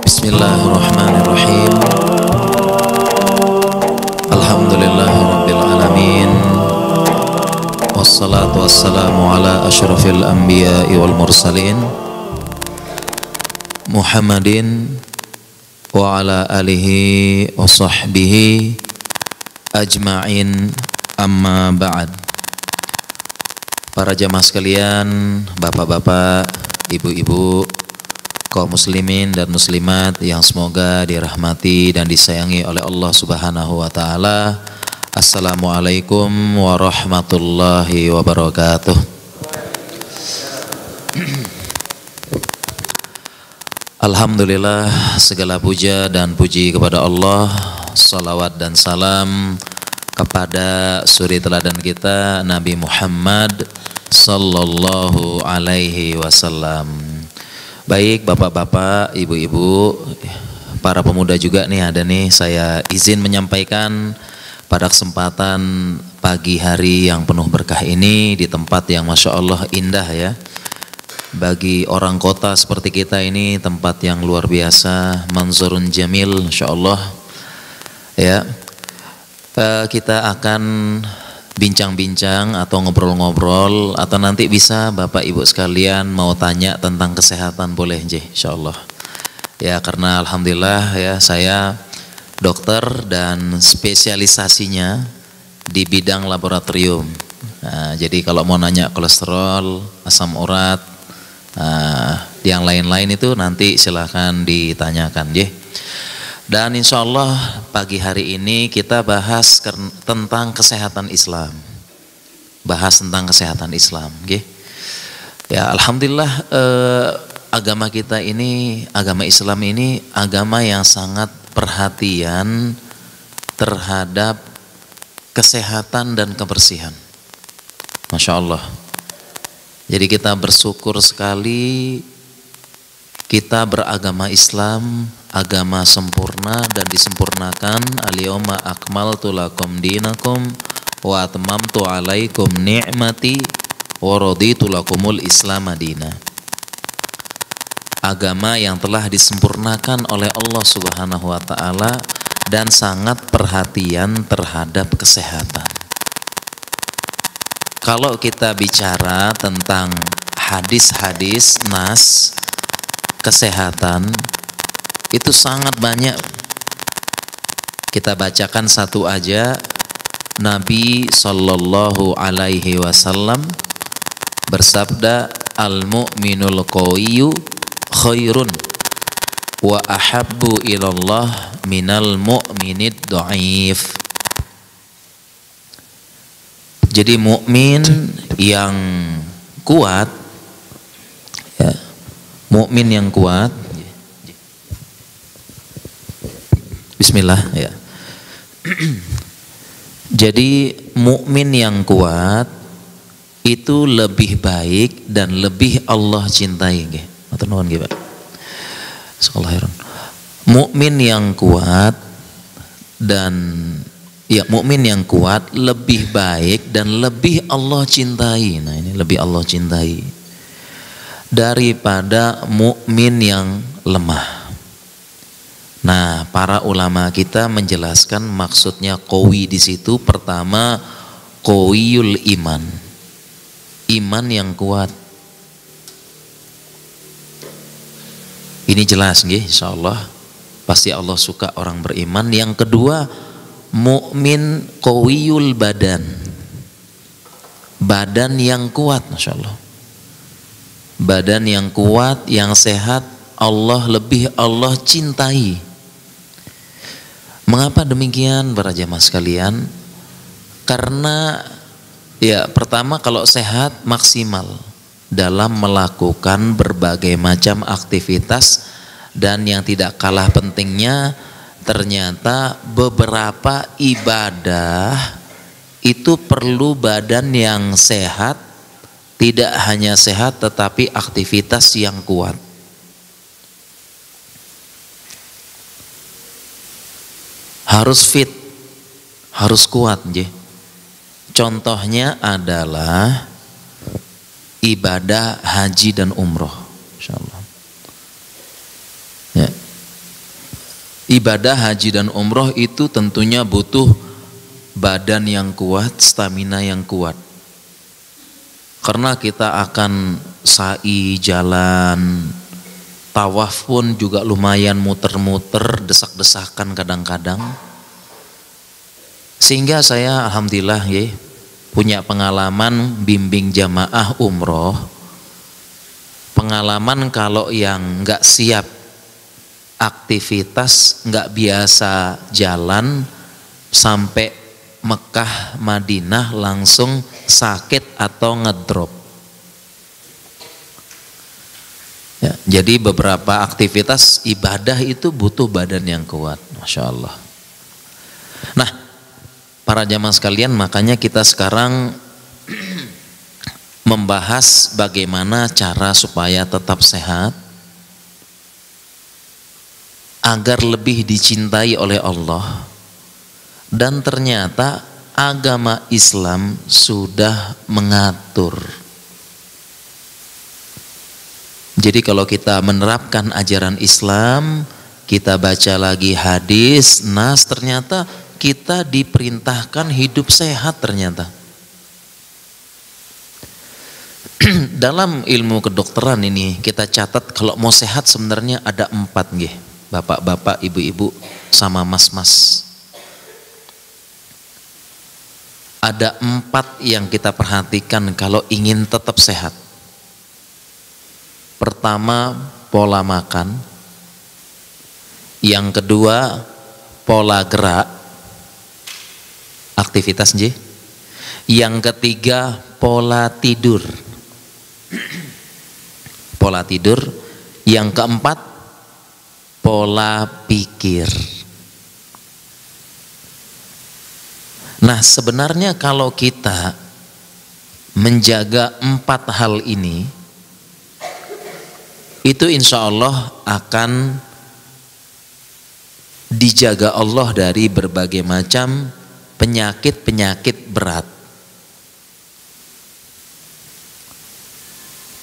Bismillahirrahmanirrahim. Alhamdulillahirrabbilalamin. Wassalatu wassalamu ala asyrafil anbiya'i wal mursalin Muhammadin wa ala alihi wa sahbihi ajma'in, amma ba'd. Para jamaah sekalian, bapak-bapak, ibu-ibu, kaum muslimin dan muslimat yang semoga dirahmati dan disayangi oleh Allah Subhanahu wa taala. Assalamualaikum warahmatullahi wabarakatuh. Alhamdulillah, segala puja dan puji kepada Allah. Salawat dan salam kepada suri teladan kita Nabi Muhammad sallallahu alaihi wasallam. Baik bapak-bapak, ibu-ibu, para pemuda juga nih ada nih, saya izin menyampaikan pada kesempatan pagi hari yang penuh berkah ini di tempat yang Masya Allah indah ya. Bagi orang kota seperti kita ini tempat yang luar biasa, manzurun jamil Masya Allah ya. Kita akan bincang-bincang atau ngobrol-ngobrol, atau nanti bisa Bapak Ibu sekalian mau tanya tentang kesehatan boleh insyaallah. Ya, karena alhamdulillah ya saya dokter dan spesialisasinya di bidang laboratorium. Nah, jadi kalau mau nanya kolesterol, asam urat, yang lain-lain itu nanti silahkan ditanyakan ya. Dan insya Allah pagi hari ini kita bahas tentang kesehatan Islam. Bahas tentang kesehatan Islam. Okay? Ya alhamdulillah agama kita ini, agama Islam ini agama yang sangat perhatian terhadap kesehatan dan kebersihan. Masya Allah. Jadi kita bersyukur sekali kita beragama Islam, agama sempurna dan disempurnakan. Al-yawma akmaltu lakum dinakum wa atmamtu alaikum ni'mati wa raditu lakumul Islam madina. Agama yang telah disempurnakan oleh Allah Subhanahu wa taala dan sangat perhatian terhadap kesehatan. Kalau kita bicara tentang hadis-hadis nas kesehatan itu sangat banyak. Kita bacakan satu aja. Nabi sallallahu alaihi wasallam bersabda, al-mu'minul qawiyyu khairun wa ahabbu ilallah minal mu'minid dhaif. Jadi mukmin yang kuat ya, mukmin yang kuat. Bismillah ya. Jadi mukmin yang kuat itu lebih baik dan lebih Allah cintai nggih. Matur nuwun nggih, Pak. Shukran. Mukmin yang kuat dan ya mukmin yang kuat lebih baik dan lebih Allah cintai. Nah, ini lebih Allah cintai daripada mukmin yang lemah. Nah, para ulama kita menjelaskan maksudnya qawi di situ. Pertama, qawiyul iman, iman yang kuat. Ini jelas nggih, insyaallah pasti Allah suka orang beriman. Yang kedua, mukmin qawiyul badan, badan yang kuat, Masya Allah. Badan yang kuat, yang sehat, lebih Allah cintai. Mengapa demikian para jamaah sekalian? Karena ya pertama kalau sehat maksimal dalam melakukan berbagai macam aktivitas, dan yang tidak kalah pentingnya ternyata beberapa ibadah itu perlu badan yang sehat, tidak hanya sehat tetapi aktivitas yang kuat. Harus fit, harus kuat nggih. Contohnya adalah ibadah haji dan umroh, insyaallah. Ya. ibadah haji dan umroh itu tentunya butuh badan yang kuat, stamina yang kuat. Karena kita akan sa'i, jalan, tawaf pun juga lumayan muter-muter, desak-desakan kadang-kadang. Sehingga saya alhamdulillah ya, punya pengalaman bimbing jamaah umroh. Pengalaman kalau yang nggak siap aktivitas, nggak biasa jalan, sampai Mekah Madinah langsung sakit atau ngedrop. Ya, jadi beberapa aktivitas ibadah itu butuh badan yang kuat, Masya Allah. Nah, para jamaah sekalian, makanya kita sekarang membahas bagaimana cara supaya tetap sehat, agar lebih dicintai oleh Allah. Dan ternyata agama Islam sudah mengatur. Jadi kalau kita menerapkan ajaran Islam, kita baca lagi hadis, nas, ternyata kita diperintahkan hidup sehat ternyata. Dalam ilmu kedokteran ini kita catat kalau mau sehat sebenarnya ada 4 nggih. Bapak-bapak, ibu-ibu, sama mas-mas. Ada 4 yang kita perhatikan kalau ingin tetap sehat. Pertama, pola makan. Yang kedua, pola gerak, aktivitas nggih. Yang ketiga, pola tidur. Pola tidur. Yang keempat, pola pikir. Nah, sebenarnya kalau kita menjaga 4 hal ini, itu insya Allah akan dijaga Allah dari berbagai macam penyakit-penyakit berat.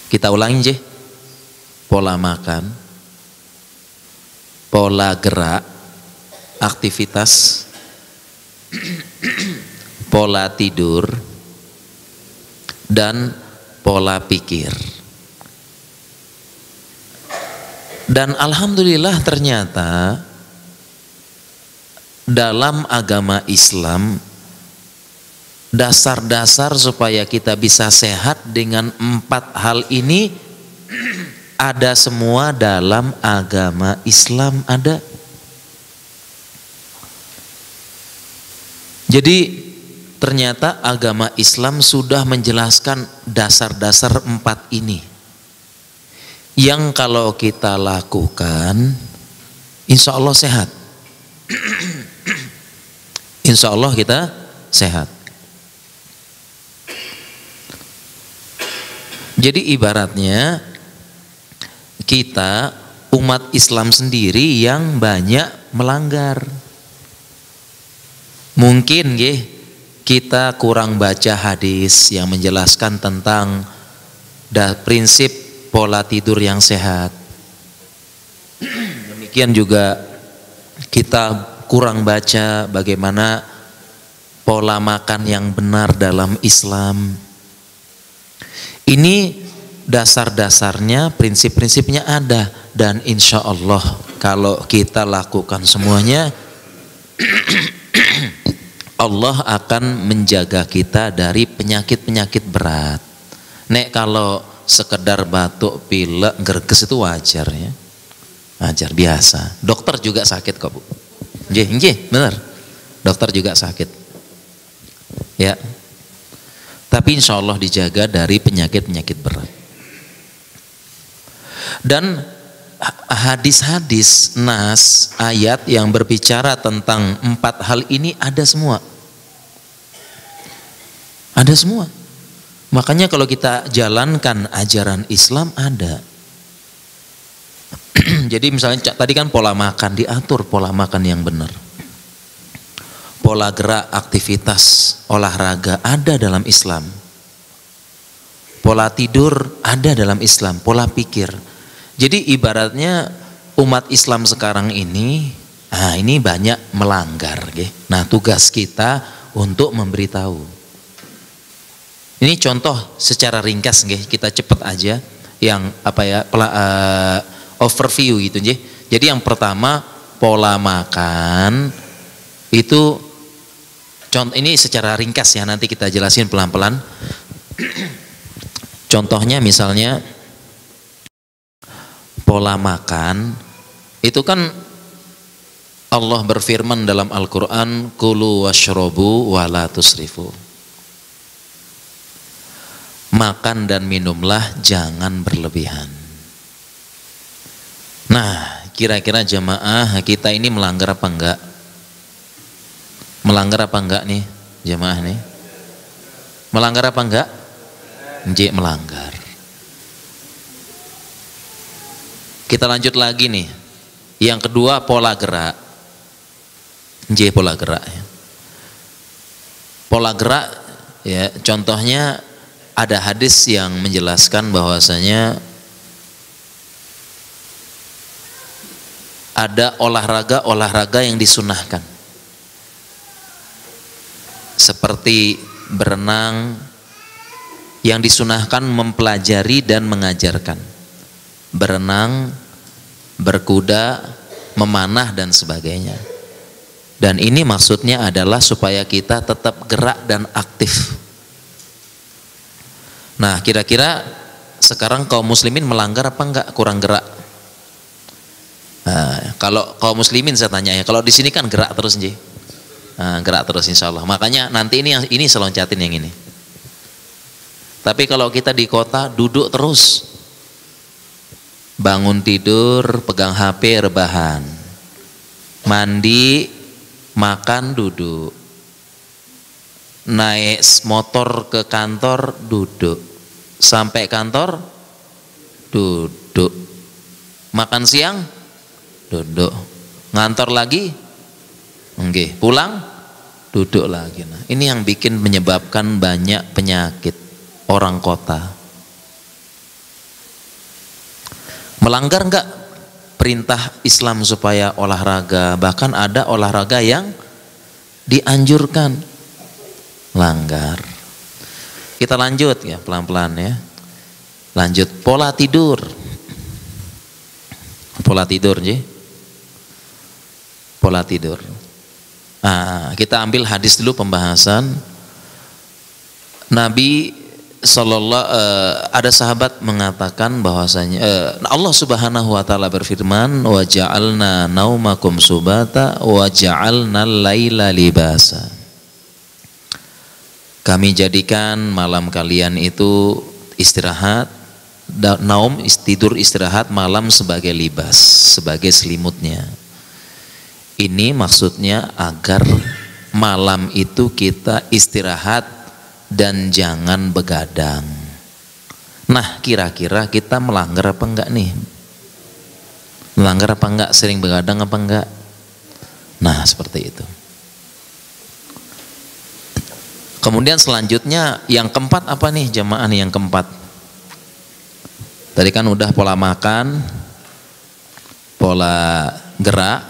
Kita ulangi, pola makan, pola gerak, aktivitas, pola tidur, dan pola pikir. Dan alhamdulillah ternyata dalam agama Islam dasar-dasar supaya kita bisa sehat dengan 4 hal ini ada semua dalam agama Islam ada. Jadi ternyata agama Islam sudah menjelaskan dasar-dasar 4 ini. Yang kalau kita lakukan, insya Allah sehat. Insya Allah kita sehat. Jadi ibaratnya kita umat Islam sendiri yang banyak melanggar. Mungkin kita kurang baca hadis yang menjelaskan tentang prinsip pola tidur yang sehat. Demikian juga kita kurang baca bagaimana pola makan yang benar dalam Islam. Ini dasar-dasarnya, prinsip-prinsipnya ada, dan insya Allah kalau kita lakukan semuanya, Allah akan menjaga kita dari penyakit-penyakit berat. Nek kalau sekedar batuk, pilek, gerges itu wajar ya, wajar biasa. Dokter juga sakit kok Bu. Nggih, benar. Dokter juga sakit. Ya. Tapi insya Allah dijaga dari penyakit-penyakit berat. Dan hadis-hadis, nas, ayat yang berbicara tentang 4 hal ini ada semua. Ada semua. Makanya kalau kita jalankan ajaran Islam ada. Jadi misalnya tadi kan pola makan, diatur pola makan yang benar. Pola gerak, aktivitas, olahraga ada dalam Islam. Pola tidur ada dalam Islam, pola pikir. Jadi ibaratnya umat Islam sekarang ini, Nah, ini banyak melanggar, okay? Nah, tugas kita untuk memberitahu. Ini contoh secara ringkas, okay? Kita cepat aja yang apa ya, overview gitu, okay? Jadi yang pertama, pola makan itu contoh, ini secara ringkas ya, nanti kita jelasin pelan-pelan. Contohnya misalnya pola makan itu kan Allah berfirman dalam Al-Quran, kulu washrobu wala tusrifu. Makan dan minumlah, jangan berlebihan. Nah, kira-kira jamaah kita ini melanggar apa enggak? Melanggar apa enggak nih jamaah nih? Melanggar apa enggak? Melanggar. Kita lanjut lagi nih. Yang kedua, pola gerak. Pola gerak ya. Pola gerak ya, contohnya ada hadis yang menjelaskan bahwasanya ada olahraga yang disunahkan, seperti berenang, yang disunahkan mempelajari dan mengajarkan, berenang, berkuda, memanah dan sebagainya. Dan ini maksudnya adalah supaya kita tetap gerak dan aktif. Nah, kira-kira sekarang kaum muslimin melanggar apa enggak kurang gerak? Nah, kalau kaum muslimin saya tanya ya, kalau di sini kan gerak terus nji. Nah, gerak terus insya Allah. Makanya nanti ini seloncatin yang ini. Tapi kalau kita di kota duduk terus, bangun tidur, pegang HP, rebahan, mandi, makan, duduk, naik motor ke kantor, duduk, sampai kantor, duduk, makan siang, duduk, ngantor lagi, pulang, duduk lagi. Nah, ini yang menyebabkan banyak penyakit orang kota. Melanggar enggak perintah Islam supaya olahraga? Bahkan ada olahraga yang dianjurkan. Langgar. Kita lanjut ya, pelan-pelan ya. Lanjut, pola tidur. Pola tidur ya. Pola tidur. Nah, kita ambil hadis dulu pembahasan. Nabi ada sahabat mengatakan bahwasanya Allah Subhanahu wa taala berfirman, wa ja'alna naumakum subata wa ja'alna laila libasa. Kami jadikan malam kalian itu istirahat, naum tidur istirahat, malam sebagai libas, sebagai selimutnya. Ini maksudnya agar malam itu kita istirahat dan jangan begadang. Nah, kira-kira kita melanggar apa enggak nih? Melanggar apa enggak? Sering begadang apa enggak? Nah, seperti itu. Kemudian selanjutnya yang keempat apa nih jamaah nih yang keempat? Tadi kan udah pola makan, pola gerak,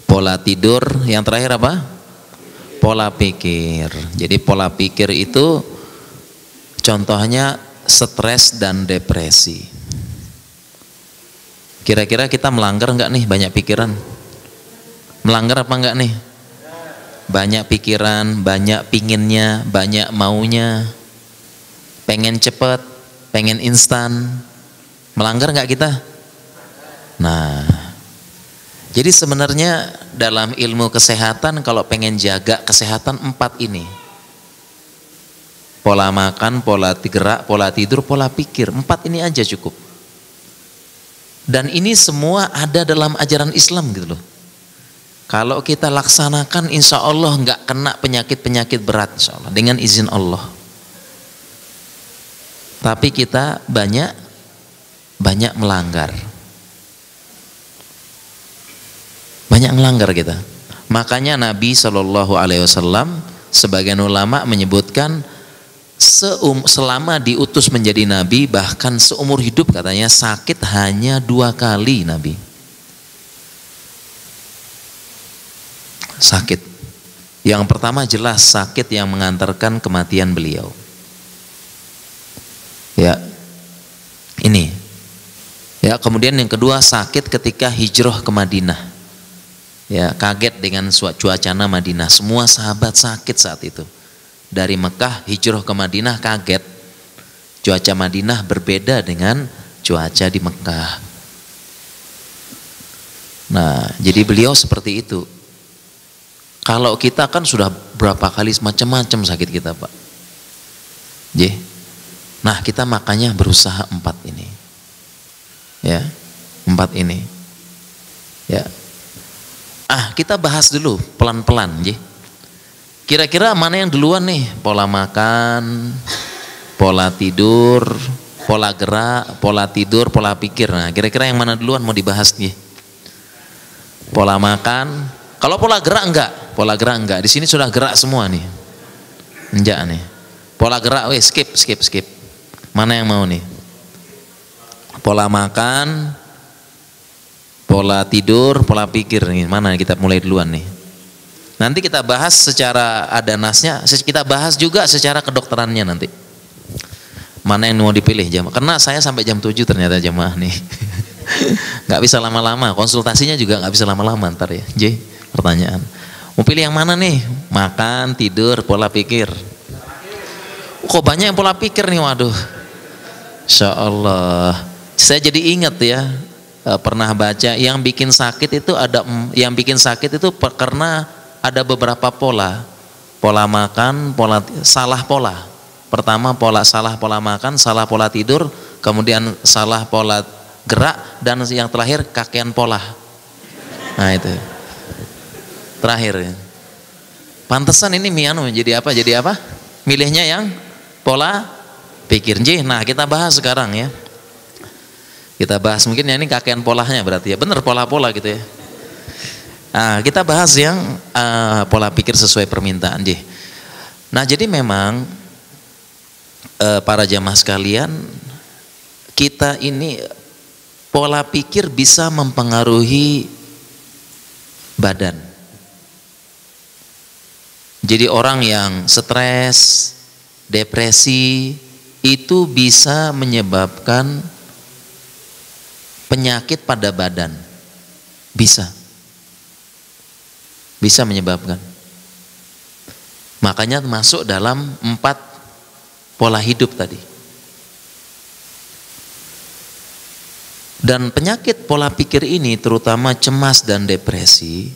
pola tidur, yang terakhir apa? Pola pikir. Jadi pola pikir itu contohnya stres dan depresi. Kira-kira kita melanggar enggak nih banyak pikiran? Melanggar apa enggak nih? Banyak pikiran, banyak pinginnya, banyak maunya, pengen cepet, pengen instan. Melanggar enggak kita? Nah, jadi sebenarnya dalam ilmu kesehatan kalau pengen jaga kesehatan 4 ini. Pola makan, pola gerak, pola tidur, pola pikir. 4 ini aja cukup. Dan ini semua ada dalam ajaran Islam gitu loh. Kalau kita laksanakan insya Allah nggak kena penyakit-penyakit berat insya Allah, dengan izin Allah. Tapi kita banyak melanggar. Banyak melanggar kita. Makanya Nabi SAW, sebagian ulama menyebutkan selama diutus menjadi Nabi, bahkan seumur hidup katanya sakit hanya 2 kali Nabi. sakit. Yang pertama jelas sakit yang mengantarkan kematian beliau. Ya, ini. Ya, kemudian yang kedua sakit ketika hijrah ke Madinah. Ya, kaget dengan cuacana Madinah. Semua sahabat sakit saat itu. Dari Mekah hijrah ke Madinah kaget. Cuaca Madinah berbeda dengan cuaca di Mekah. Nah, jadi beliau seperti itu. Kalau kita kan sudah berapa kali macam-macam sakit kita, Pak. Nah, kita makanya berusaha 4 ini. Ya, 4 ini. Ya. Kita bahas dulu pelan-pelan, Kira-kira mana yang duluan nih? Pola makan, pola tidur, pola gerak, pola tidur, pola pikir. Nah, kira-kira yang mana duluan mau dibahas nih? Pola makan. Kalau pola gerak enggak? Pola gerak enggak. Di sini sudah gerak semua nih. Enggak nih. Pola gerak, skip. Mana yang mau nih? Pola makan, pola tidur, pola pikir nih. Mana kita mulai duluan nih? Nanti kita bahas secara ada nasnya, kita bahas juga secara kedokterannya nanti. Mana yang mau dipilih jamaah? Karena saya sampai jam 7 ternyata jamaah nih. Nggak bisa lama-lama, konsultasinya juga nggak bisa lama-lama ntar ya. Pertanyaan. Mau pilih yang mana nih? Makan, tidur, pola pikir. Kok banyak yang pola pikir nih, waduh. Insya Allah. Saya jadi ingat ya, pernah baca yang bikin sakit itu karena ada beberapa pola. Pola makan, salah pola. Pertama salah pola makan, salah pola tidur, kemudian salah pola gerak, dan yang terakhir kakean pola. Nah itu terakhir ya. Pantesan ini jadi apa? Milihnya yang pola pikir. Nah, kita bahas sekarang ya. Kita bahas mungkin ya ini kakean polanya berarti ya. Bener pola-pola gitu ya. Nah, kita bahas yang pola pikir sesuai permintaan. Nah, jadi memang para jamaah sekalian, kita ini pola pikir bisa mempengaruhi badan. Jadi orang yang stres, depresi itu bisa menyebabkan penyakit pada badan. Bisa menyebabkan. Makanya masuk dalam 4 pola hidup tadi. Dan penyakit pola pikir ini terutama cemas dan depresi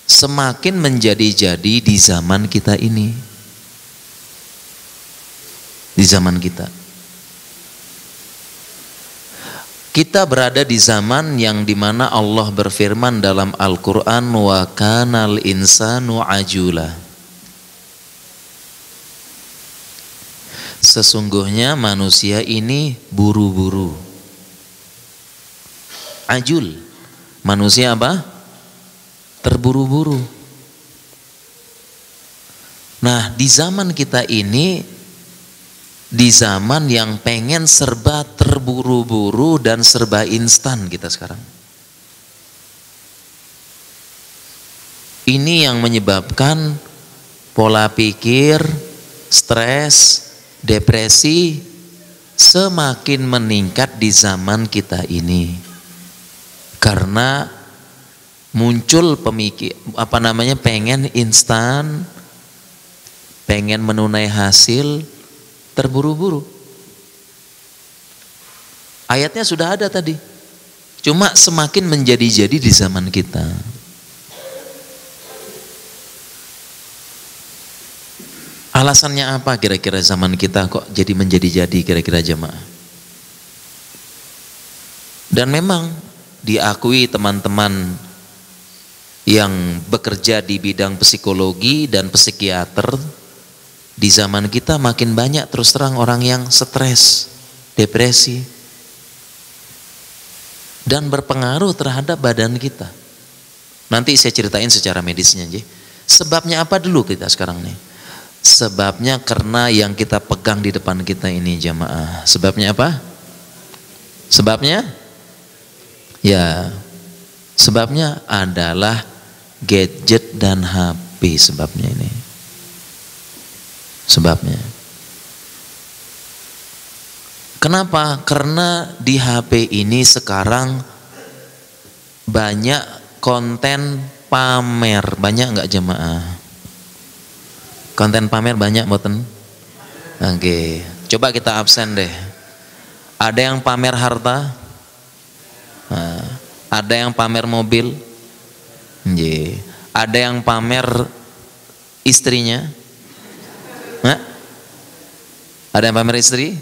semakin menjadi-jadi di zaman kita ini. Di zaman kita. Kita berada di zaman yang dimana Allah berfirman dalam Al-Quran, wa kanal insanu ajula. Sesungguhnya manusia ini buru-buru. Ajul, manusia apa? Terburu-buru. Nah, di zaman kita ini, di zaman yang pengen serba terburu-buru dan serba instan kita sekarang. Ini yang menyebabkan pola pikir, stres, depresi semakin meningkat di zaman kita ini. Karena muncul pengen instan, pengen menunai hasil, terburu-buru. Ayatnya sudah ada tadi, cuma semakin menjadi-jadi di zaman kita. Alasannya apa kira-kira zaman kita kok jadi menjadi-jadi kira-kira jemaah? Dan memang diakui teman-teman yang bekerja di bidang psikologi dan psikiater, di zaman kita makin banyak terus terang orang yang stres, depresi, dan berpengaruh terhadap badan kita. Nanti saya ceritain secara medisnya. Sebabnya apa dulu kita sekarang nih? Sebabnya karena yang kita pegang di depan kita ini jamaah. Sebabnya apa? Sebabnya? Ya, sebabnya adalah gadget dan HP sebabnya ini. Sebabnya. Kenapa? Karena di HP ini sekarang banyak konten pamer. Banyak nggak jemaah? Konten pamer banyak mboten? Oke, coba kita absen deh. Ada yang pamer harta? Nah, ada yang pamer mobil? Ada yang pamer istrinya? Nah, ada yang pamer istri?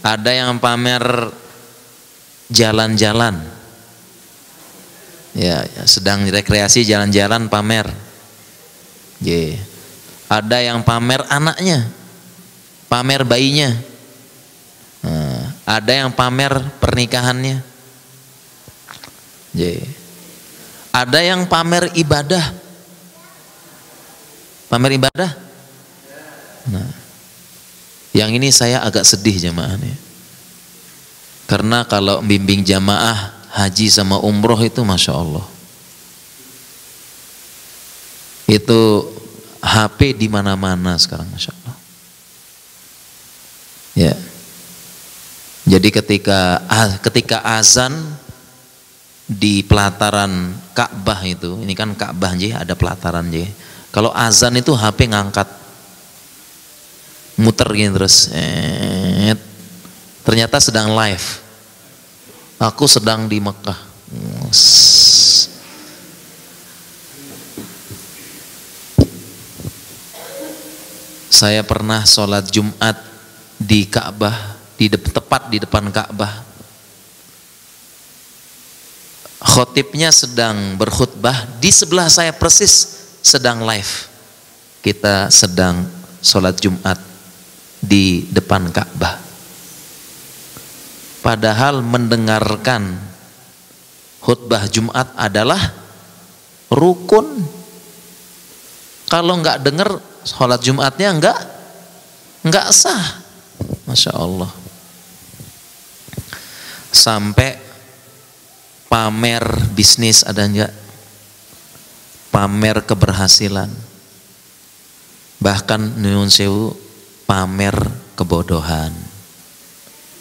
Ada yang pamer jalan-jalan? Ya, sedang rekreasi jalan-jalan pamer. Ada yang pamer anaknya, pamer bayinya. Ada yang pamer pernikahannya. Ada yang pamer ibadah. Pamer ibadah. Nah, yang ini saya agak sedih jamaah nih. Karena kalau bimbing jamaah haji sama umroh itu Masya Allah. Itu HP di mana-mana sekarang Masya Allah. Ya. Jadi ketika azan di pelataran Ka'bah itu, ini kan Ka'bah ada pelataran Kalau azan itu HP ngangkat, muter gini terus. Ternyata sedang live. Aku sedang di Mekah. Saya pernah sholat Jumat di Ka'bah, tepat di depan Ka'bah. Khotibnya sedang berkhutbah, di sebelah saya persis sedang live. Kita sedang sholat Jumat di depan Ka'bah. Padahal mendengarkan khutbah Jumat adalah rukun. Kalau nggak dengar sholat Jumatnya nggak sah. Masya Allah. Sampai pamer bisnis ada enggak? Pamer keberhasilan. Bahkan nyuwun sewu pamer kebodohan.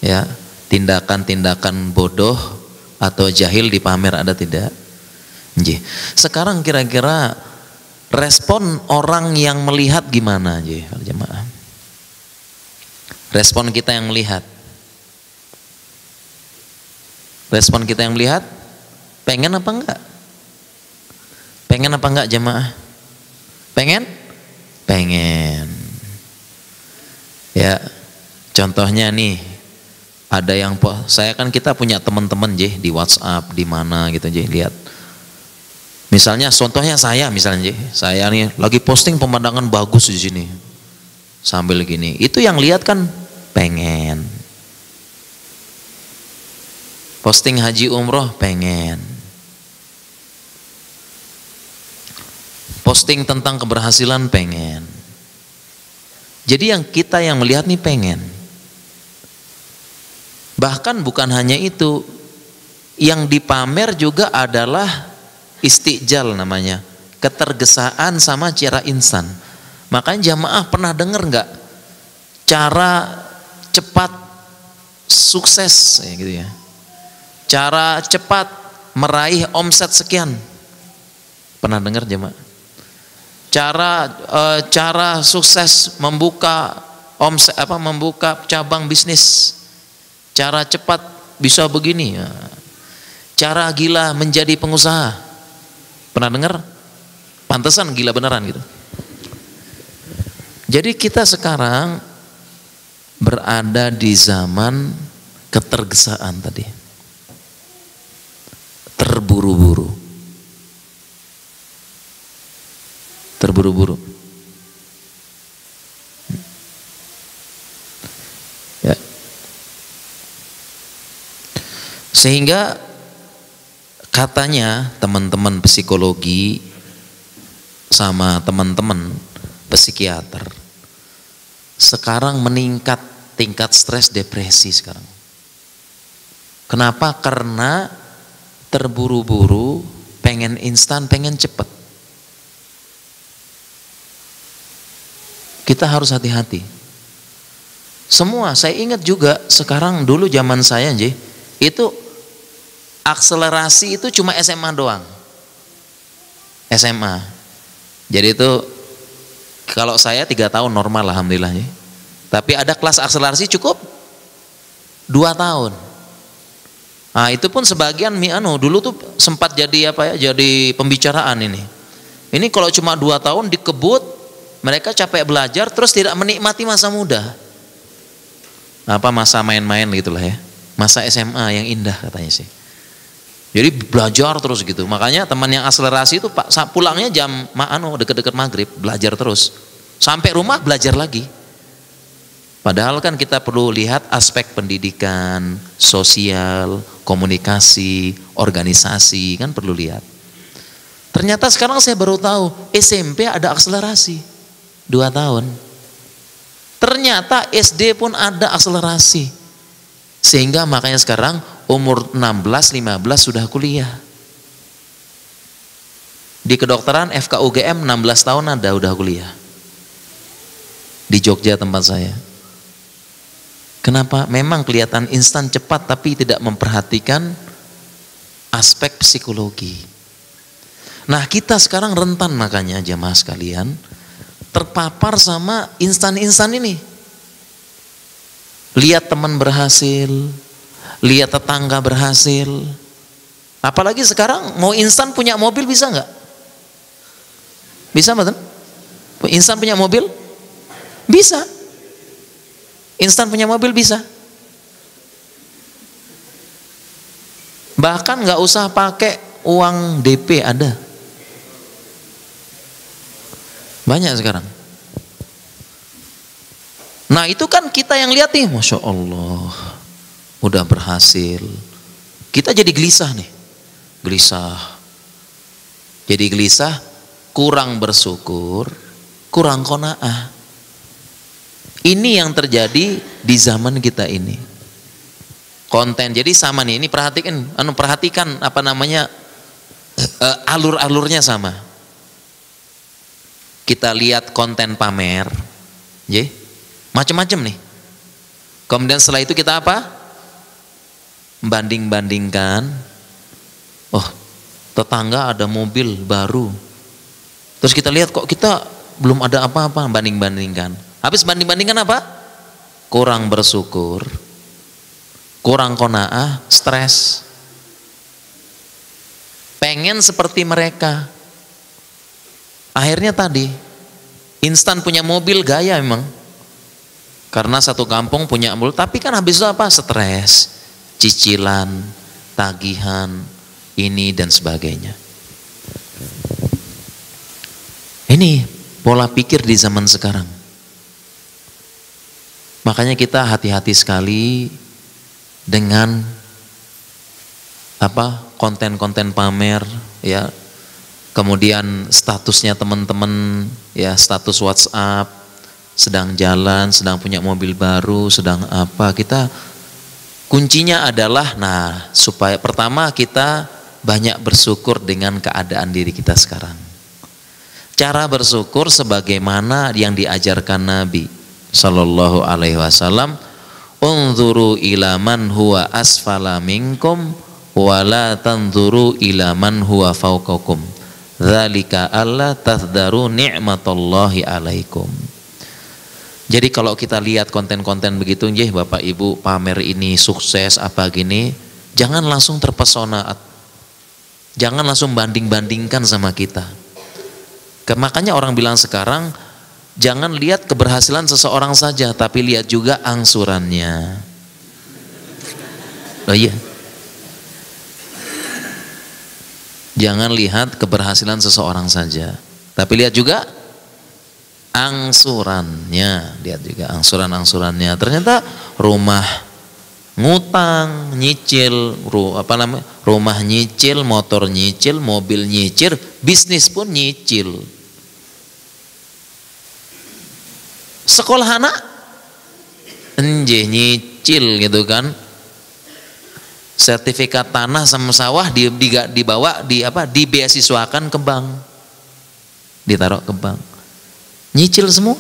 Ya, tindakan-tindakan bodoh atau jahil dipamer ada tidak? Sekarang kira-kira respon orang yang melihat gimana jemaah? Respon kita yang melihat. Respon kita yang melihat, pengen apa enggak? Pengen apa enggak jemaah? Pengen? Pengen. Ya, contohnya nih, ada yang kita punya teman-teman di WhatsApp di mana gitu lihat. Misalnya contohnya saya nih lagi posting pemandangan bagus di sini. Sambil gini, itu yang lihat kan pengen. Posting haji umroh pengen. Posting tentang keberhasilan pengen. Jadi kita yang melihat nih pengen. Bahkan bukan hanya itu, yang dipamer juga adalah istijal namanya, ketergesaan sama cara insan. Makanya jamaah pernah dengar nggak cara cepat sukses gitu ya, cara cepat meraih omset sekian? Pernah dengar jamaah? Cara sukses membuka omset membuka cabang bisnis, cara cepat bisa begini, cara gila menjadi pengusaha. Pernah dengar? Pantesan gila beneran gitu. Jadi kita sekarang berada di zaman ketergesaan tadi. Terburu-buru. Terburu-buru. Ya. Sehingga katanya teman-teman psikologi sama teman-teman psikiater sekarang meningkat tingkat stres depresi sekarang. Kenapa? Karena terburu-buru pengen instan, pengen cepet. Kita harus hati-hati. Semua, saya ingat juga sekarang, dulu zaman saya itu akselerasi itu cuma SMA doang. SMA. Jadi itu kalau saya 3 tahun normal alhamdulillah. Tapi ada kelas akselerasi cukup 2 tahun. Nah, itu pun sebagian dulu tuh sempat jadi jadi pembicaraan ini. Ini kalau cuma 2 tahun dikebut, mereka capek belajar terus tidak menikmati masa muda. Masa main-main gitulah ya. Masa SMA yang indah katanya sih. Jadi belajar terus gitu. Makanya teman yang akselerasi itu Pak pulangnya jam deket-deket maghrib, belajar terus. Sampai rumah belajar lagi. Padahal kan kita perlu lihat aspek pendidikan, sosial, komunikasi, organisasi, kan perlu lihat. Ternyata sekarang saya baru tahu SMP ada akselerasi 2 tahun. Ternyata SD pun ada akselerasi. Sehingga makanya sekarang umur 16-15 sudah kuliah. Di kedokteran FKUGM 16 tahun udah kuliah. Di Jogja tempat saya. Kenapa? Memang kelihatan instan cepat tapi tidak memperhatikan aspek psikologi. Nah, kita sekarang rentan makanya jamaah sekalian terpapar sama instan-instan ini. Lihat teman berhasil, lihat tetangga berhasil. Apalagi sekarang mau instan punya mobil bisa nggak? Bisa betul? Instan punya mobil? Bisa. Instan punya mobil bisa. Bahkan nggak usah pakai uang DP ada. Banyak sekarang. Nah itu kan kita yang lihat nih, Masya Allah, udah berhasil. Kita jadi gelisah nih, gelisah. Jadi gelisah, kurang bersyukur, kurang qanaah. Ini yang terjadi di zaman kita ini. Konten, jadi sama nih, ini perhatikan alur-alurnya sama. Kita lihat konten pamer, macam-macam nih. Kemudian setelah itu kita banding-bandingkan. Oh, tetangga ada mobil baru. Terus kita lihat kok kita belum ada apa-apa, banding-bandingkan. Habis banding-bandingkan apa? Kurang bersyukur, kurang qanaah, stres. Pengen seperti mereka. Akhirnya tadi, instan punya mobil gaya memang. Karena satu kampung punya mobil, tapi kan habis itu apa? Stres, cicilan, tagihan, ini dan sebagainya. Ini pola pikir di zaman sekarang. Makanya kita hati-hati sekali dengan konten-konten pamer ya. Kemudian statusnya teman-teman ya, status WhatsApp, sedang jalan, sedang punya mobil baru, sedang apa. Kita kuncinya adalah supaya pertama kita banyak bersyukur dengan keadaan diri kita sekarang. Cara bersyukur sebagaimana yang diajarkan Nabi Sallallahu Alaihi Wasallam, unzuru ila man huwa asfala minkum wala tanzuru ila man huwa fawqakum dzalika alla tahdharu ni'matallahi alaikum. Jadi kalau kita lihat konten-konten begitu Bapak Ibu pamer ini sukses apa gini, jangan langsung terpesona, jangan langsung banding-bandingkan sama kita. Makanya orang bilang sekarang jangan lihat keberhasilan seseorang saja, tapi lihat juga angsurannya. Oh iya. Jangan lihat keberhasilan seseorang saja, tapi lihat juga angsurannya. Lihat juga angsurannya. Ternyata rumah ngutang, nyicil, rumah nyicil, motor nyicil, mobil nyicil, bisnis pun nyicil. Sekolah anak nyicil gitu kan. Sertifikat tanah sama sawah dibawa dibeasiswakan ke bank, ditaruh ke bank, nyicil semua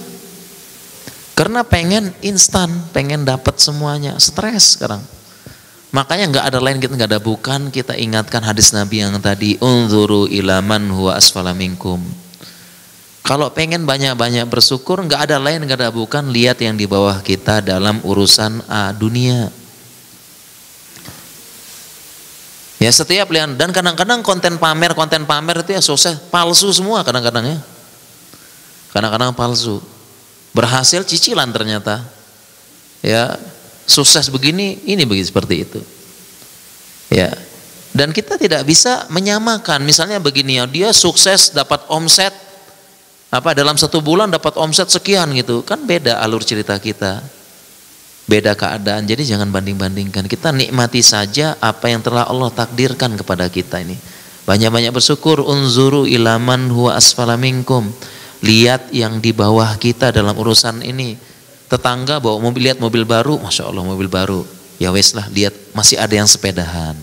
karena pengen instan, pengen dapat semuanya, stres sekarang. Makanya nggak ada lain, kita nggak ada bukan, kita ingatkan hadis Nabi yang tadi, unzuru ilaman huwa asfala minkum. Kalau pengen banyak-banyak bersyukur, nggak ada lain, nggak ada bukan, lihat yang di bawah kita dalam urusan dunia. Ya setiap lihat, dan kadang-kadang konten pamer itu ya sukses palsu semua kadang-kadang ya. Kadang-kadang palsu. Berhasil cicilan ternyata. Ya, sukses begini, ini begitu seperti itu. Ya. Dan kita tidak bisa menyamakan. Misalnya begini ya, dia sukses dapat omset dalam 1 bulan dapat omset sekian gitu. Kan beda alur cerita kita. Beda keadaan. Jadi jangan banding-bandingkan. Kita nikmati saja apa yang telah Allah takdirkan kepada kita ini. Banyak-banyak bersyukur. Unzuru ilaman huwa asfala minkum. Lihat yang di bawah kita dalam urusan ini. Tetangga bawa mobil, lihat mobil baru, Masya Allah mobil baru. Ya wes lah, lihat masih ada yang sepedahan.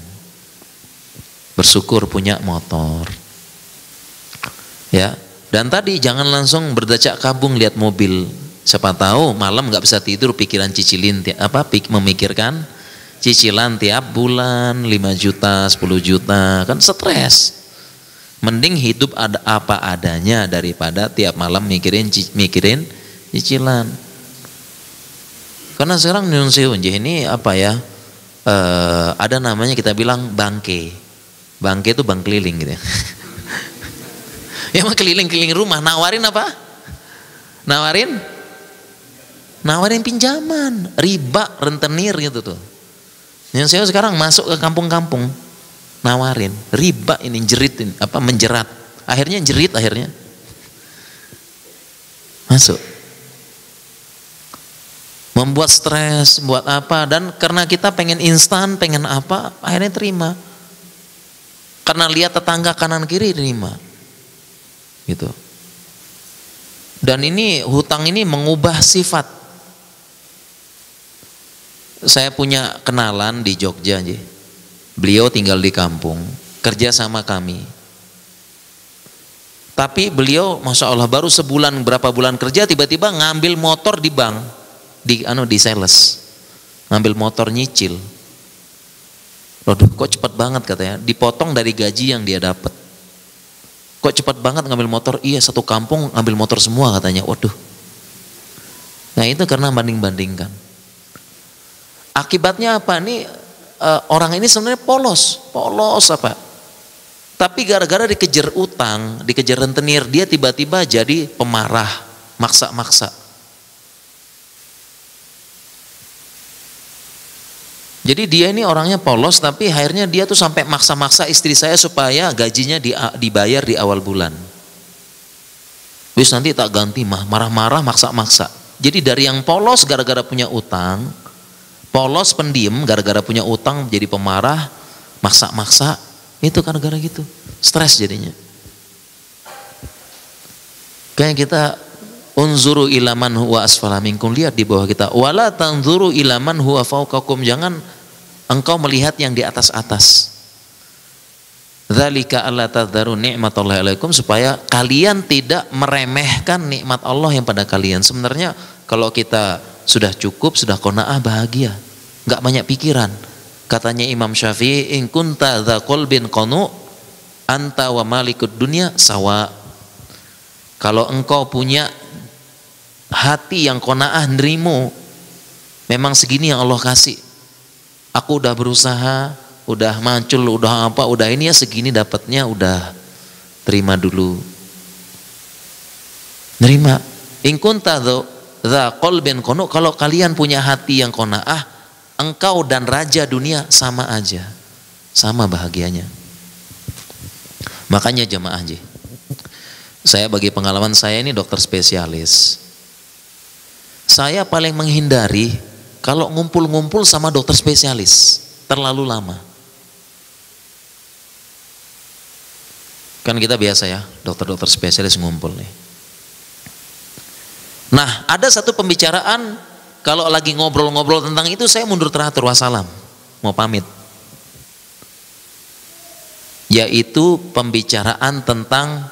Bersyukur punya motor. Ya, dan tadi jangan langsung berdacak kabung lihat mobil. Siapa tahu malam nggak bisa tidur, pikiran memikirkan cicilan tiap bulan 5 juta, 10 juta, kan stres. Mending hidup ada apa adanya daripada tiap malam mikirin cicilan. Karena sekarang ini ada namanya kita bilang bangke. Bangke itu bank keliling gitu ya. Ya mah keliling-keliling rumah nawarin apa? Nawarin pinjaman, riba, rentenir gitu tuh. Yang saya sekarang masuk ke kampung-kampung. Nawarin riba ini, menjerat, akhirnya masuk, membuat stres, buat apa, dan karena kita pengen instan, pengen apa, akhirnya terima, karena lihat tetangga kanan kiri terima, gitu. Dan ini hutang ini mengubah sifat. Saya punya kenalan di Jogja aja. Beliau tinggal di kampung, kerja sama kami. Tapi beliau Masya Allah baru berapa bulan kerja tiba-tiba ngambil motor di bank, di sales. Ngambil motor nyicil. Waduh, kok cepat banget katanya, dipotong dari gaji yang dia dapat. Kok cepat banget ngambil motor? Iya, satu kampung ngambil motor semua katanya. Waduh. Nah, itu karena banding-bandingkan. Akibatnya apa nih? Orang ini sebenarnya polos apa? Tapi gara-gara dikejar utang, dikejar rentenir, dia tiba-tiba jadi pemarah, maksa-maksa. Jadi dia ini orangnya polos, tapi akhirnya dia tuh sampai maksa-maksa istri saya supaya gajinya dibayar di awal bulan. Wis nanti tak ganti marah-marah, maksa-maksa. Jadi dari yang polos gara-gara punya utang, polos pendiam gara-gara punya utang jadi pemarah, maksa-maksa, itu gara-gara gitu, stres jadinya. Kayak kita unzuru ilaman huwa asfala minkum, lihat di bawah kita, wala tanzuru ilaman huwa fawqakum, jangan engkau melihat yang di atas-atas. Dzalika alla tadzaru ni'matallahi alaikum, supaya kalian tidak meremehkan nikmat Allah yang pada kalian. Sebenarnya kalau kita sudah cukup, sudah qanaah, bahagia, nggak banyak pikiran. Katanya Imam Syafi'i, in kunta dza qalbin qanu anta wa malikud dunya sawa. Kalau engkau punya hati yang qanaah, nerimu, memang segini yang Allah kasih. Aku udah berusaha, udah macul, udah apa, udah ini ya segini dapatnya, udah terima dulu. Nerima. In kunta dza qalbin qanu, kalau kalian punya hati yang qanaah, engkau dan raja dunia sama aja, sama bahagianya. Makanya jemaah ji, saya bagi pengalaman saya ini dokter spesialis, saya paling menghindari kalau ngumpul-ngumpul sama dokter spesialis terlalu lama. Kan kita biasa ya, dokter-dokter spesialis ngumpul nih. Nah, ada satu pembicaraan, kalau lagi ngobrol-ngobrol tentang itu saya mundur teratur, wassalam, mau pamit. yaitu pembicaraan tentang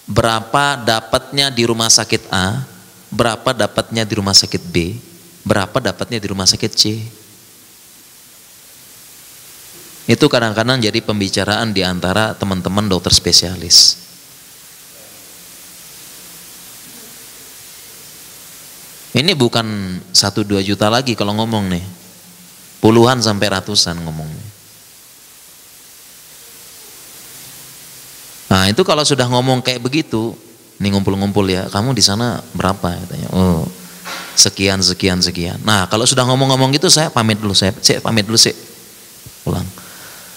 berapa dapatnya di rumah sakit A, berapa dapatnya di rumah sakit B, berapa dapatnya di rumah sakit C. Itu kadang-kadang jadi pembicaraan di antara teman-teman dokter spesialis. Ini bukan 1-2 juta lagi kalau ngomong nih, puluhan sampai ratusan ngomongnya. Nah itu kalau sudah ngomong kayak begitu, nih ngumpul-ngumpul ya, kamu di sana berapa? Katanya, oh sekian. Nah kalau sudah ngomong-ngomong gitu, saya pamit dulu, saya pamit dulu sih, pulang.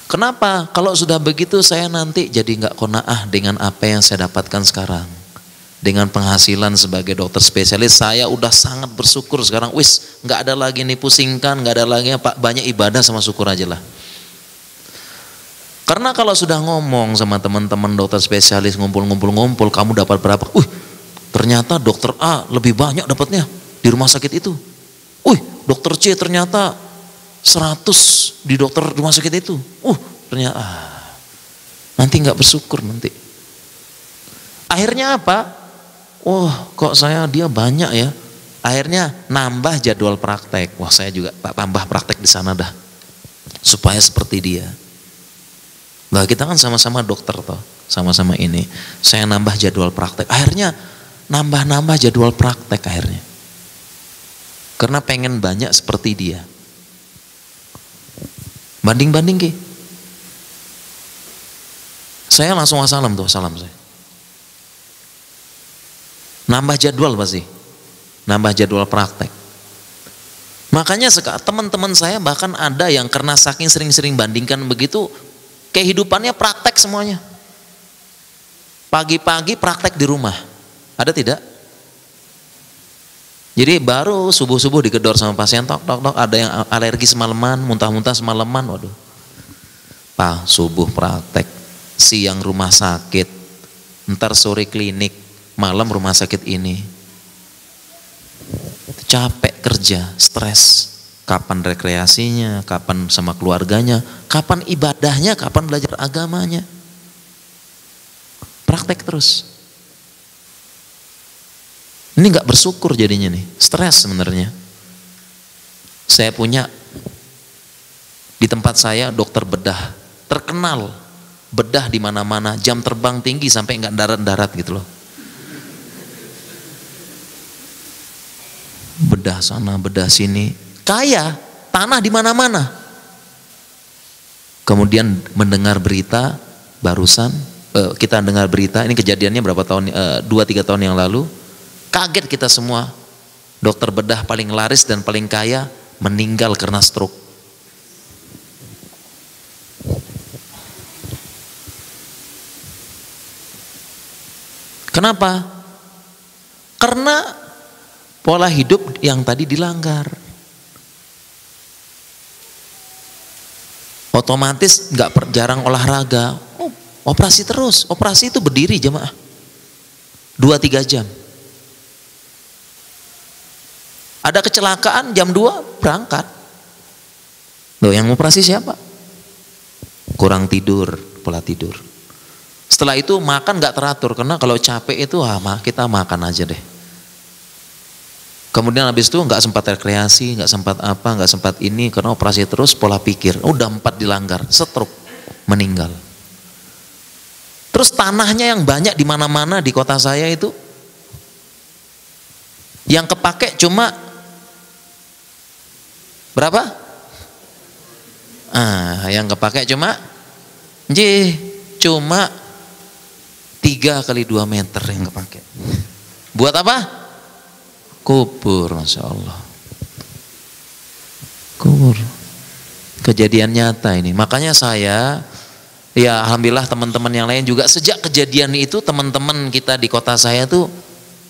Kenapa? Kalau sudah begitu saya nanti jadi nggak qanaah dengan apa yang saya dapatkan sekarang. Dengan penghasilan sebagai dokter spesialis, saya udah sangat bersyukur sekarang. Wis, nggak ada lagi nih pusingkan, nggak ada lagi Pak, banyak ibadah sama syukur aja lah. Karena kalau sudah ngomong sama teman-teman dokter spesialis, ngumpul, kamu dapat berapa? Ternyata dokter A lebih banyak dapatnya di rumah sakit itu. Dokter C ternyata 100 di dokter rumah sakit itu. Ternyata nanti nggak bersyukur nanti. Akhirnya apa? Kok dia banyak ya. Akhirnya nambah jadwal praktek. Saya juga tambah praktek di sana dah. Supaya seperti dia. Nah, kita kan sama-sama dokter toh, sama-sama ini. Saya nambah jadwal praktek. Akhirnya nambah jadwal praktek akhirnya. Karena pengen banyak seperti dia. Banding Ki. Saya langsung salam saya. Nambah jadwal pasti. Nambah jadwal praktek. Makanya teman-teman saya bahkan ada yang karena saking sering-sering bandingkan begitu, kehidupannya praktek semuanya. Pagi-pagi praktek di rumah. Ada tidak? Jadi baru subuh-subuh digedor sama pasien, tok, ada yang alergi semalaman, muntah-muntah semalaman, waduh. Subuh praktek, siang rumah sakit, ntar sore klinik, malam rumah sakit ini. Capek kerja, stres. Kapan rekreasinya, kapan sama keluarganya, kapan ibadahnya, kapan belajar agamanya. Praktek terus. Ini nggak bersyukur jadinya nih, stres sebenarnya. Saya punya di tempat saya dokter bedah terkenal, bedah di mana-mana, jam terbang tinggi sampai nggak darat-darat gitu loh. Bedah sana, bedah sini, kaya, tanah di mana-mana. Kemudian mendengar berita barusan, kita dengar berita, ini kejadiannya berapa tahun, 2-3 tahun yang lalu. Kaget kita semua, dokter bedah paling laris dan paling kaya meninggal karena stroke. Kenapa? Karena pola hidup yang tadi dilanggar. Otomatis jarang olahraga, operasi terus. Operasi itu berdiri jemaah 2-3 jam. Ada kecelakaan jam 2 berangkat. Loh, yang operasi siapa? Kurang tidur, pola tidur. Setelah itu makan gak teratur, karena kalau capek itu kita makan aja deh. Kemudian habis itu gak sempat rekreasi, gak sempat apa, gak sempat ini, karena operasi terus, pola pikir. Udah 4 dilanggar, stroke, meninggal. Terus tanahnya yang banyak di mana-mana di kota saya itu, yang kepake cuma berapa? Yang kepake cuma 3 kali 2 meter yang kepake. Buat apa? Kubur, Masya Allah. Kubur. Kejadian nyata ini. Makanya saya, ya alhamdulillah teman-teman yang lain juga, sejak kejadian itu teman-teman kita di kota saya tuh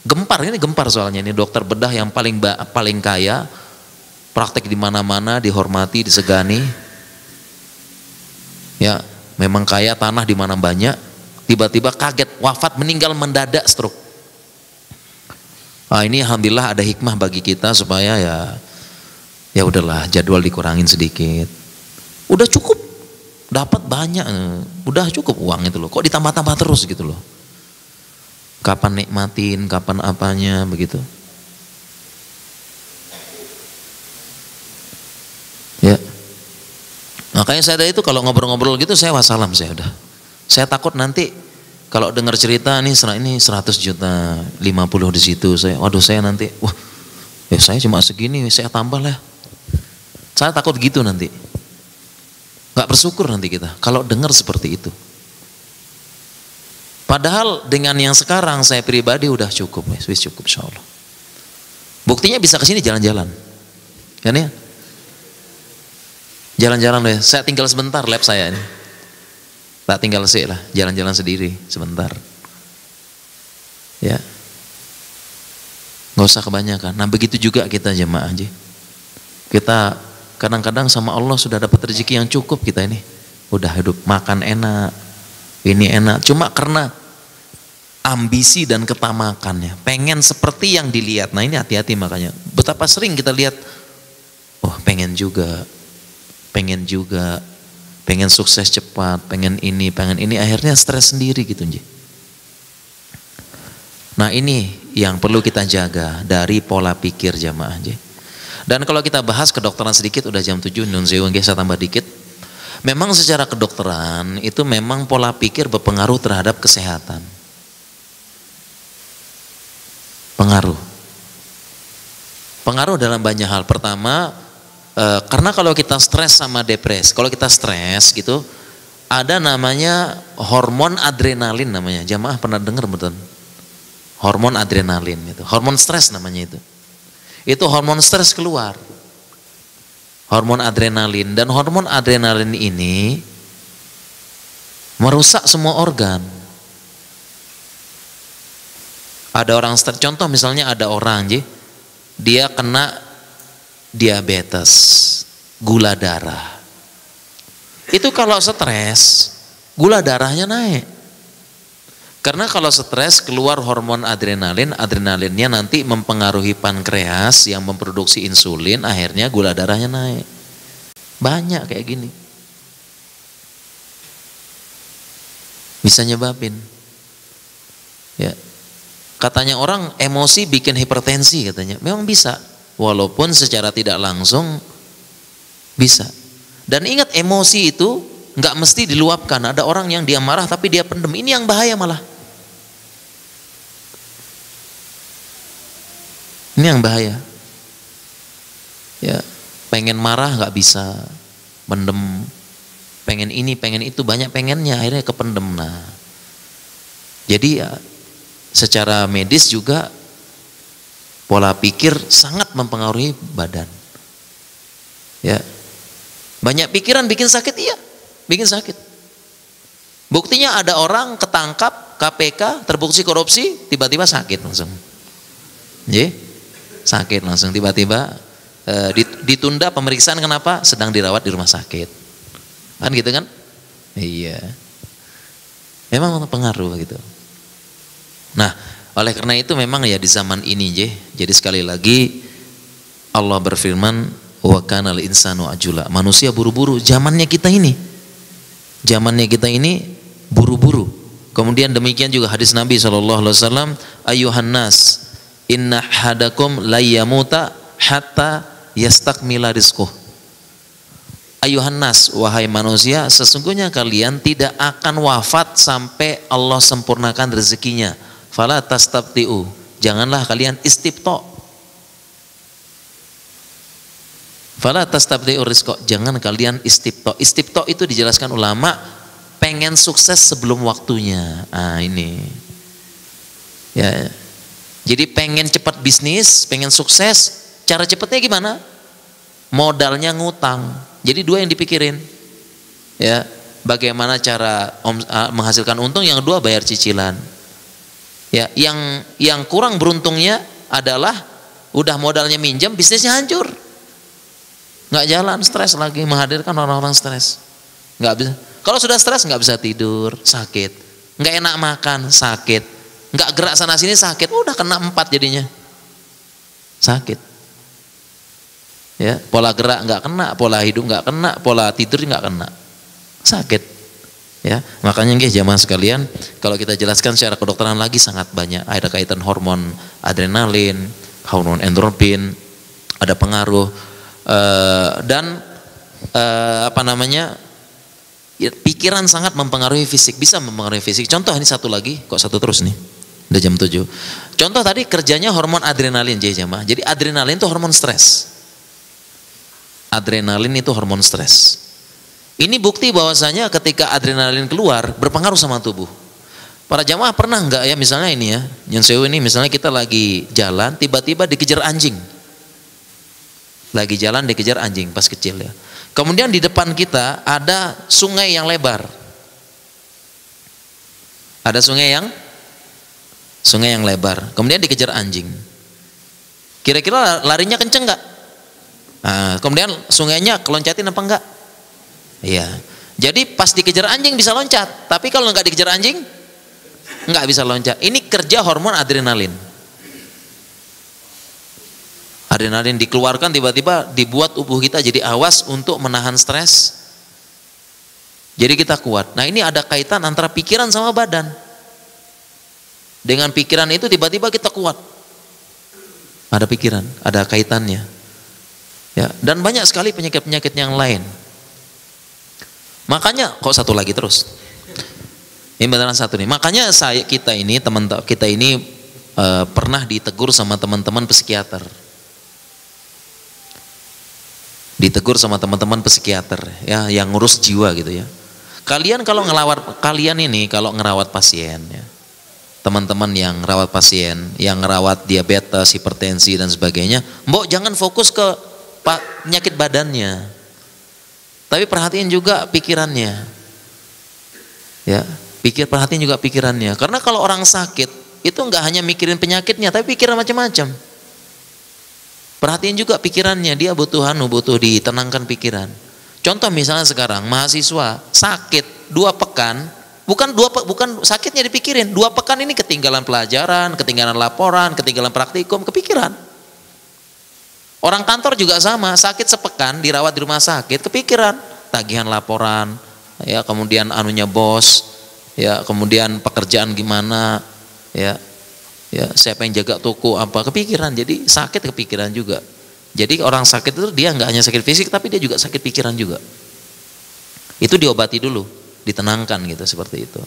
gempar. Ini gempar soalnya, ini dokter bedah yang paling kaya, praktek di mana-mana, dihormati, disegani. Ya, memang kaya, tanah di mana banyak. Tiba-tiba kaget, wafat, meninggal mendadak, stroke. Ini alhamdulillah ada hikmah bagi kita supaya ya udahlah, jadwal dikurangin sedikit. Udah cukup dapat banyak, udah cukup uang itu loh, kok ditambah-tambah terus gitu loh. Kapan nikmatin, kapan apanya begitu. Ya. Makanya saya itu kalau ngobrol-ngobrol gitu saya wassalam, saya udah. Saya takut nanti kalau dengar cerita ini 100 juta, 50 di situ, saya nanti, wah, ya saya cuma segini, saya tambah lah. Saya takut gitu nanti. Gak bersyukur nanti kita kalau dengar seperti itu. Padahal dengan yang sekarang saya pribadi udah cukup, cukup insya Allah. Buktinya bisa kesini jalan-jalan, kan ya? Jalan-jalan deh. Saya tinggal sebentar lab saya ini. Tak tinggal sih lah, jalan-jalan sendiri sebentar. Ya, nggak usah kebanyakan. Nah begitu juga kita jemaah aja. Kita kadang-kadang sama Allah sudah dapat rezeki yang cukup kita ini. Udah hidup makan enak, ini enak. Cuma karena ambisi dan ketamakannya, pengen seperti yang dilihat. Nah ini hati-hati makanya. Betapa sering kita lihat, oh pengen juga, pengen sukses cepat, pengen ini, akhirnya stres sendiri gitu. Nah ini yang perlu kita jaga dari pola pikir jamaah. Dan kalau kita bahas kedokteran sedikit, udah jam 7, nun sewu, saya tambah dikit. Memang secara kedokteran itu memang pola pikir berpengaruh terhadap kesehatan. Pengaruh dalam banyak hal. Pertama, karena kalau kita stres sama depresi, kalau kita stres gitu, ada namanya hormon adrenalin namanya. Jamaah pernah dengar betul? Hormon adrenalin itu, hormon stres namanya itu. Itu hormon stres keluar. Hormon adrenalin, dan hormon adrenalin ini merusak semua organ. Ada orang stres, contoh misalnya ada orang dia kena diabetes, gula darah. Itu kalau stres, gula darahnya naik. Karena kalau stres keluar hormon adrenalin, adrenalinnya nanti mempengaruhi pankreas yang memproduksi insulin, akhirnya gula darahnya naik. Banyak kayak gini. Bisa nyebabin. Ya. Katanya orang emosi bikin hipertensi katanya. Memang bisa. Walaupun secara tidak langsung bisa. Dan ingat, emosi itu nggak mesti diluapkan. Ada orang yang dia marah tapi dia pendem. Ini yang bahaya malah. Ini yang bahaya. Ya, pengen marah nggak bisa, pendem. Pengen ini, pengen itu, banyak pengennya, akhirnya kependem. Nah, jadi ya, secara medis juga pola pikir sangat mempengaruhi badan. Ya, banyak pikiran bikin sakit, iya, bikin sakit. Buktinya ada orang ketangkap KPK terbukti korupsi, tiba-tiba sakit langsung. Sakit langsung tiba-tiba, ditunda pemeriksaan, kenapa? Sedang dirawat di rumah sakit. Kan gitu kan? Iya. Memang pengaruh gitu. Nah, oleh karena itu memang ya di zaman ini jadi sekali lagi Allah berfirman, wa kanal insanu ajula. Manusia buru-buru, zamannya kita ini buru-buru. Kemudian demikian juga hadis Nabi SAW, ayuhan nas inna hadakum layyamuta hatta yastakmila rizquh. Ayuhan nas, wahai manusia, sesungguhnya kalian tidak akan wafat sampai Allah sempurnakan rezekinya. Fala tastabti'u, janganlah kalian istibto. Fala tastabti'u rizqa, jangan kalian istibto. Istibto itu dijelaskan ulama, pengen sukses sebelum waktunya. Ah ini. Ya. Jadi pengen cepat bisnis, pengen sukses, cara cepatnya gimana? Modalnya ngutang. Jadi dua yang dipikirin. Ya, bagaimana cara menghasilkan untung, yang kedua bayar cicilan. Ya, yang kurang beruntungnya adalah udah modalnya minjam, bisnisnya hancur, nggak jalan, stres lagi, menghadirkan orang-orang stres, nggak bisa. Kalau sudah stres nggak bisa tidur, sakit, nggak enak makan, sakit, nggak gerak sana sini, sakit, udah kena 4 jadinya, sakit. Ya, pola gerak nggak kena, pola hidup nggak kena, pola tidur nggak kena. sakit. Ya, makanya nggih jamaah sekalian, kalau kita jelaskan secara kedokteran lagi sangat banyak, ada kaitan hormon adrenalin, hormon endorfin, ada pengaruh dan apa namanya? Ya, pikiran sangat mempengaruhi fisik, bisa mempengaruhi fisik. Contoh ini satu lagi, kok satu terus nih. Udah jam 7. Contoh tadi kerjanya hormon adrenalin jamaah. Jadi adrenalin itu hormon stres. Adrenalin itu hormon stres. Ini bukti bahwasanya ketika adrenalin keluar berpengaruh sama tubuh. Para jamaah pernah enggak ya misalnya ini ya, Nyun Sewu ini misalnya kita lagi jalan tiba-tiba dikejar anjing. Lagi jalan dikejar anjing pas kecil ya. Kemudian di depan kita ada sungai yang lebar. Ada sungai yang lebar. Kemudian dikejar anjing. Kira-kira larinya kenceng enggak? Nah, kemudian sungainya keloncatin apa enggak? Iya. Jadi pas dikejar anjing bisa loncat, tapi kalau enggak dikejar anjing enggak bisa loncat. Ini kerja hormon adrenalin. Adrenalin dikeluarkan tiba-tiba dibuat tubuh kita jadi awas untuk menahan stres. Jadi kita kuat. Nah, ini ada kaitan antara pikiran sama badan. Dengan pikiran itu tiba-tiba kita kuat. Ada pikiran, ada kaitannya. Ya, dan banyak sekali penyakit-penyakit yang lain. Makanya kok satu lagi terus. Ini beneran satu nih. Makanya teman kita ini pernah ditegur sama teman-teman psikiater. Ditegur sama teman-teman psikiater ya yang ngurus jiwa gitu ya. Kalian kalau ngerawat pasien ya. Teman-teman yang rawat pasien, yang ngerawat diabetes, hipertensi dan sebagainya, mbok jangan fokus ke penyakit badannya. Tapi perhatiin juga pikirannya. Ya, perhatiin juga pikirannya. Karena kalau orang sakit itu enggak hanya mikirin penyakitnya, tapi pikiran macam-macam. Perhatiin juga pikirannya, dia butuh ditenangkan pikiran. Contoh misalnya sekarang mahasiswa sakit 2 pekan, bukan sakitnya dipikirin, 2 pekan ini ketinggalan pelajaran, ketinggalan laporan, ketinggalan praktikum, kepikiran. Orang kantor juga sama, sakit sepekan dirawat di rumah sakit, kepikiran tagihan laporan, ya kemudian anunya bos, ya kemudian pekerjaan gimana, ya siapa yang jaga toko apa, kepikiran. Jadi sakit kepikiran juga. Jadi orang sakit itu dia nggak hanya sakit fisik tapi dia juga sakit pikiran juga. Itu diobati dulu, ditenangkan gitu seperti itu.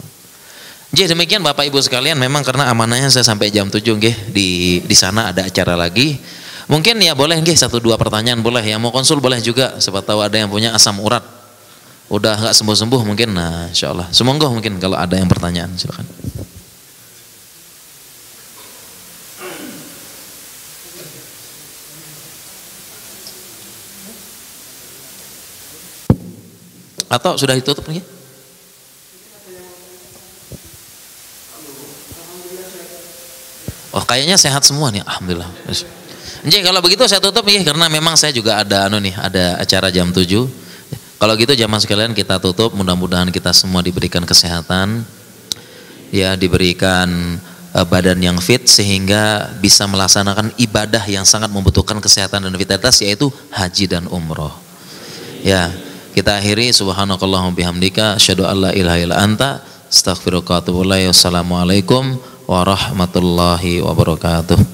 Jadi demikian Bapak Ibu sekalian, memang karena amanahnya saya sampai jam 7 nggih, di sana ada acara lagi. Mungkin ya boleh nggih 1-2 pertanyaan boleh, yang mau konsul boleh juga, siapa tahu ada yang punya asam urat udah nggak sembuh-sembuh mungkin. Nah, insyaallah. Semoga mungkin kalau ada yang pertanyaan silakan. Atau sudah ditutup nih? Oh, kayaknya sehat semua nih, alhamdulillah. Jadi kalau begitu saya tutup nih, karena memang saya juga ada ada acara jam 7. Kalau gitu jamaah sekalian kita tutup, mudah-mudahan kita semua diberikan kesehatan, ya diberikan badan yang fit sehingga bisa melaksanakan ibadah yang sangat membutuhkan kesehatan dan vitalitas, yaitu haji dan umroh. Ya. Kita akhiri, subhanakallahumma bihamdika asyhadu an la ilaha illa anta astaghfiruka wa atubu ilaik. Wassalamualaikum warahmatullahi wabarakatuh.